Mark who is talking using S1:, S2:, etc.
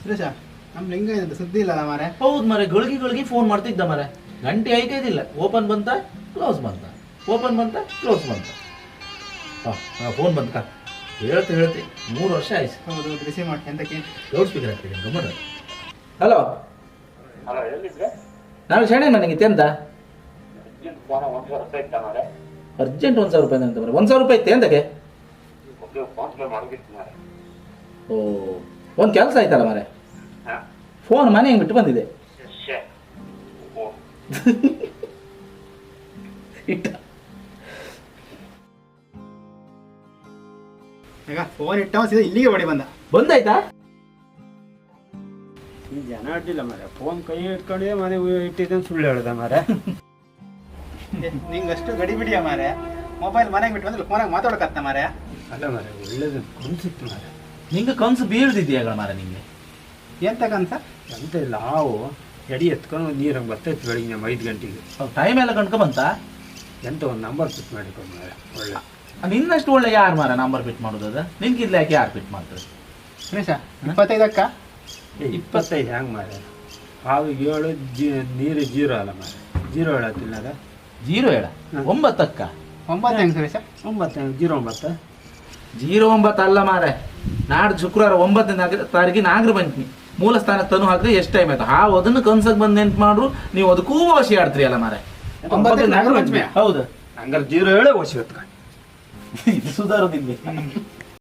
S1: ಸುರೇಶ ನಮ್ಮ ಲಿಂಗ ಇದೆ ಸುದ್ದಿ ಇಲ್ಲ ಮಾರೆ.
S2: ಹೌದು ಮಾರೆ, ಗಳಿಗೆ ಫೋನ್ ಮಾಡ್ತಿದ್ದ ಮಾರೆ. ಗಂಟೆ ಐಕೈದಿಲ್ಲ. ಓಪನ್ ಬಂತ ಕ್ಲೋಸ್ ಬಂತ, ಓಪನ್ ಬಂತ ಕ್ಲೋಸ್ ಬಂತ. ಫೋನ್ ಬಂತ ಹೇಳ್ತಿ 3 ವರ್ಷ ಆಯ್ತು.
S1: ಹೌದು ರಿಸೀವ್ ಮಾಡಿ ಎಂತಕ್ಕೆ
S2: ಲೌಡ್ ಸ್ಪೀಕರ್ ಆಗ್ತಿದೆ ಗಮ್ಮತ್ತ. ಹಲೋ
S3: ಹಲೋ ಎಲ್ಲಿದ್ರೆ
S2: ನಾನು ಶರಣೆ ಮನೆಗೆ ಎಂತ
S3: ಫೋನ್ 1,000 ರೂಪಾಯಿ ಇತ್ತ ಮಾರೆ.
S2: ಅರ್ಜೆಂಟ್ 1,000 ರೂಪಾಯಿ ಅಂತ ಮಾರೆ. 1,000 ರೂಪಾಯಿ ಇತ್ತೆ ಎಂತಕ್ಕೆ?
S3: ಒಬ್ಬರು ಫೋನ್ ಪೇ ಮಾಡೋದಿತ್ತು ಮಾರೆ.
S2: ಓ, ಒಂದು ಕೆಲಸ ಆಯ್ತಲ್ಲ ಮಾರೆ.
S3: ಹಾಂ
S2: ಫೋನ್ ಮನೆಗೆ ಬಿಟ್ಟು ಬಂದಿದೆ.
S3: ಶೇ ಓ
S2: ಇಟ್ಟ
S1: ಈಗ ಫೋನ್ ಇಟ್ಟವ ಸೀದಾ ಇಲ್ಲಿಗೆ ಓಡಿ
S2: ಬಂದಾಯ್ತಾ?
S4: ಈ ಜನ ಅಡ್ಡಿಲ್ಲ ಮಾರೆ. ಫೋನ್ ಕೈ ಇಟ್ಕೊಂಡೆ ಮನೆ ಇಟ್ಟಿದ್ದಂತ ಸುಳ್ಳು ಹೇಳ್ದ ಮಾರೆ.
S1: ನಿಂಗೆ ಅಷ್ಟು ಗಡಿ ಬಿಡಿಯ ಮಾರೆ. ಮೊಬೈಲ್ ಮನೆಗೆ ಬಿಟ್ಟು ಬಂದ್ರೆ ಫೋನಾಗ ಮಾತಾಡಕತ್ತ ಮಾರೆ.
S4: ಅಲ್ಲ ಮಾರೆ, ಒಳ್ಳೇದು ಕನ್ಸಿತ್ತು ಮಾರೆ.
S2: ನಿಂಗೆ ಕನ್ಸು ಬೀಳ್ದಿದ್ಯಾಗಳ ಮಾರೆ ನಿಂಗೆ?
S1: ಎಂತ ಕನ್ಸ?
S4: ಎಂತ ಇಲ್ಲ, ಹಾವು ಎಡಿ ಎತ್ಕೊಂಡು ನೀರಾಗ ಬರ್ತೈತೆ ಬೆಳಿಗ್ಗೆ 5 ಗಂಟೆಗೆ.
S2: ಟೈಮ್ ಎಲ್ಲ ಕಣ್ಕೊ ಬಂತ?
S4: ಎಂತ ಒಂದು ನಂಬರ್ ಫಿಟ್ ಮಾಡಿಕೊಂಡು ಮಾರೆ. ಒಳ್ಳೆ
S2: ನಿನ್ನಷ್ಟು ಒಳ್ಳೆ ಯಾರು ಮಾರ ನಂಬರ್ ಫಿಟ್ ಮಾಡೋದು? ಅದು ನಿನ್ಗಿದ್ಲ ಯಾಕೆ ಯಾರು ಫಿಟ್ ಮಾಡ್ತಾರೆ?
S1: ಸುರೇಶ 25ಕ್ಕ
S4: 25 ಹೆಂಗೆ ಮಾರೆ? ಹಾವಿಗೆ 7 ನೀರು 0 ಅಲ್ಲ ಮಾರೆ. 0 ಹೇಳತ್ತಿಲ್ಲ ಅದ
S2: 0 ಹೇಳ 9ಕ್ಕ
S1: 9 ಹೆಂಗ್ ಸುರೇಶ?
S4: 9 09
S2: 09 ಅಲ್ಲ ಮಾರೆ. ನಾಡ್ದು ಶುಕ್ರವಾರ 9ನೇ ತಾರೀಕಿಗೆ ನಾಗರ ಪಂಚಮಿ. ಮೂಲ ಸ್ಥಾನಕ್ಕೆ ತನು ಹಾಕಿದ್ರೆ ಎಷ್ಟು ಟೈಮ್ ಆಯ್ತು? ಅದನ್ನು ಕನ್ಸಕ್ ಬಂದು ನೆನ್ಪು ಮಾಡ್ರು ನೀವು ಅದಕ್ಕೂ ವಾಸಿ ಆಡ್ತೀರಿ ಅಲ್ಲ ಮಾರೆ.
S1: 9 ನಾಗರ ಪಂಚಮಿ.
S2: ಹೌದು,
S4: ಹಂಗಾರೆ 0 ಹೇಳೇ ಓಸಿ ಹೊತ್ಕೊಂಡು
S2: ಇದು ಸುಧಾರೋದಿಲ್ಲ.